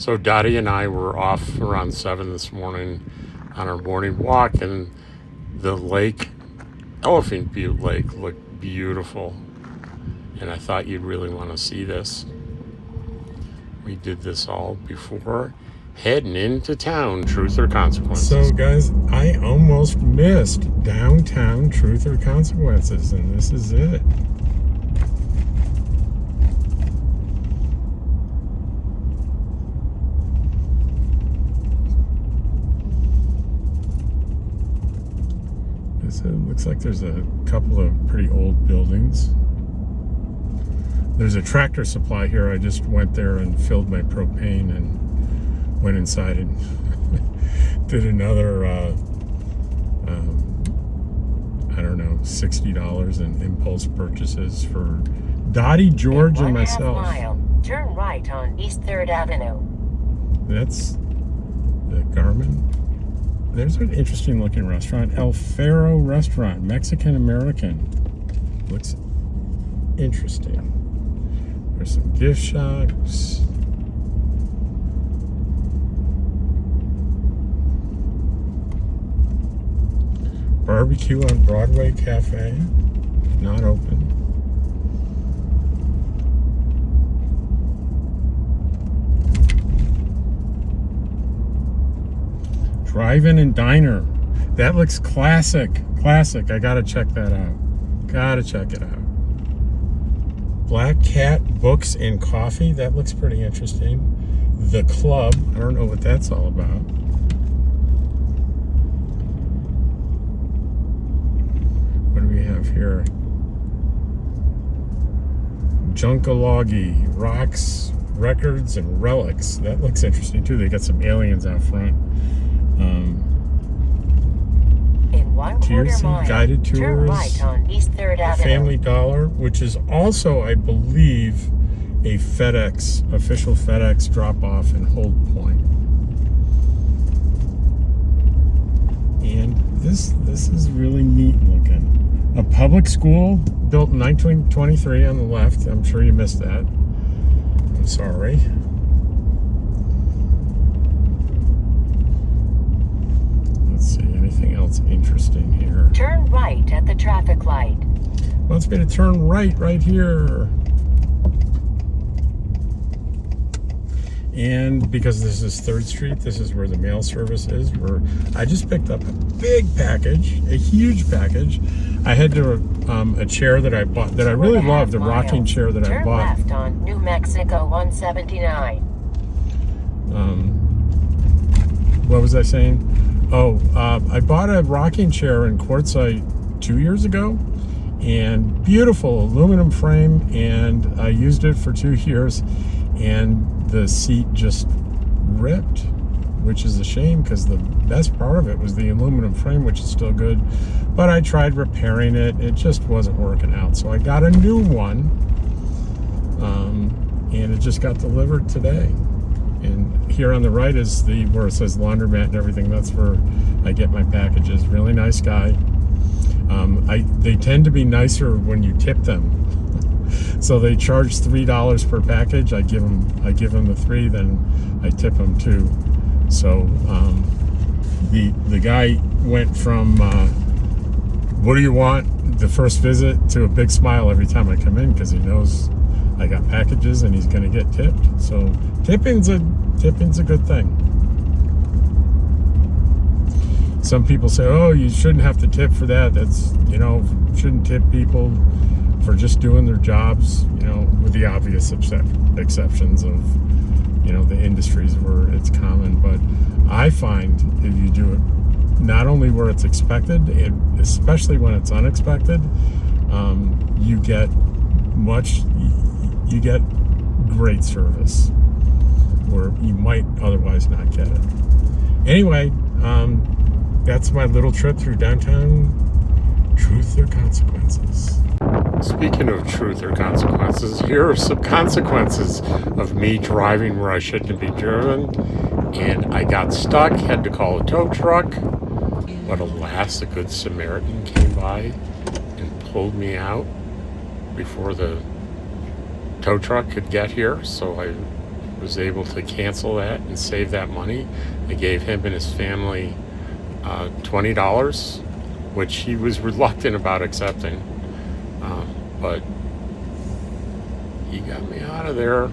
So Dottie and I were off around 7 this morning on our morning walk, and the lake, Elephant Butte Lake, looked beautiful. And I thought you'd really want to see this. We did this all before heading into town, Truth or Consequences. So guys, I almost missed downtown Truth or Consequences, and this is it. It looks like there's a couple of pretty old buildings. There's a Tractor Supply here. I just went there and filled my propane and went inside and did another, I don't know, $60 in impulse purchases for Dottie, George, and myself. 1/2 mile, turn right on East 3rd Avenue. That's the Garmin. There's an interesting looking restaurant, El Faro Restaurant, Mexican-American. Looks interesting. There's some gift shops. Barbecue on Broadway Cafe, not open. Drive-in and diner. That looks classic. Classic. I gotta check that out. Gotta check it out. Black Cat Books and Coffee. That looks pretty interesting. The Club. I don't know what that's all about. What do we have here? Junkalogy. Rocks, Records, and Relics. That looks interesting too. They got some aliens out front. In 1/4 mile, guided tours, turn right on East 3rd Avenue. Family Dollar, which is also, I believe, a FedEx, official FedEx drop-off and hold point. And this is really neat looking. A public school built in 1923 on the left. I'm sure you missed that. I'm sorry. Let's see, anything else interesting here? Turn right at the traffic light. Wants me to turn right here. And because this is 3rd Street, this is where the mail service is, where I just picked up a big package, a huge package. I had to, a chair that I bought, that I really love, the rocking chair that I bought. Turn left on New Mexico 179. What was I saying? Oh, I bought a rocking chair in Quartzsite 2 years ago, and beautiful aluminum frame, and I used it for 2 years, and the seat just ripped, which is a shame because the best part of it was the aluminum frame, which is still good, but I tried repairing it. It just wasn't working out, so I got a new one, and it just got delivered today. And here on the right is where it says laundromat and everything. That's where I get my packages. Really nice guy. They tend to be nicer when you tip them. So they charge $3 per package. I give them the 3, then I tip them 2. So the guy went from what do you want, the first visit, to a big smile every time I come in, because he knows I got packages and he's going to get tipped. So tipping's a good thing. Some people say, oh, you shouldn't have to tip for that. That's, shouldn't tip people for just doing their jobs, with the obvious exceptions of, the industries where it's common. But I find if you do it not only where it's expected, especially when it's unexpected, you get great service where you might otherwise not get it. Anyway, that's my little trip through downtown Truth or Consequences. Speaking of truth or consequences, here are some consequences of me driving where I shouldn't be driven. And I got stuck, had to call a tow truck. But alas, a good Samaritan came by and pulled me out before the tow truck could get here. So I was able to cancel that and save that money. They gave him and his family $20, which he was reluctant about accepting. But he got me out of there.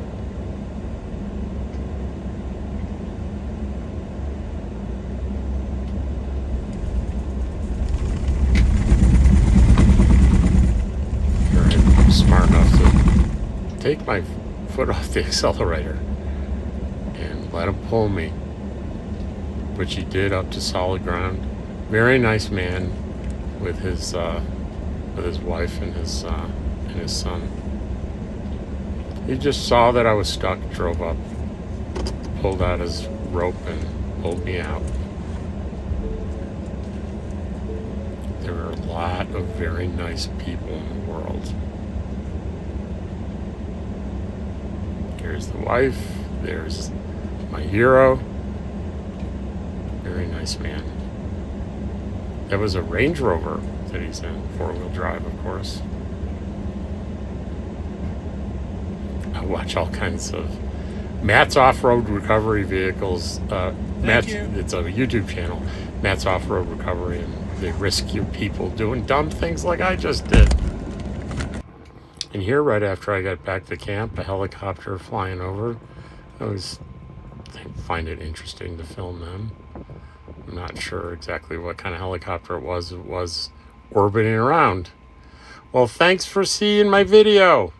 I'm smart enough to take my foot off the accelerator and let him pull me, which he did up to solid ground. Very nice man with his wife and his son. He just saw that I was stuck, drove up, pulled out his rope and pulled me out. There are a lot of very nice people in the world. There's the wife, there's my hero. Very nice man. That was a Range Rover that he's in, 4-wheel drive, of course. I watch all kinds of Matt's Off-Road Recovery Vehicles. It's a YouTube channel, Matt's Off-Road Recovery, and they rescue people doing dumb things like I just did. And here, right after I got back to camp, a helicopter flying over. I find it interesting to film them. I'm not sure exactly what kind of helicopter it was. It was orbiting around. Well, thanks for seeing my video.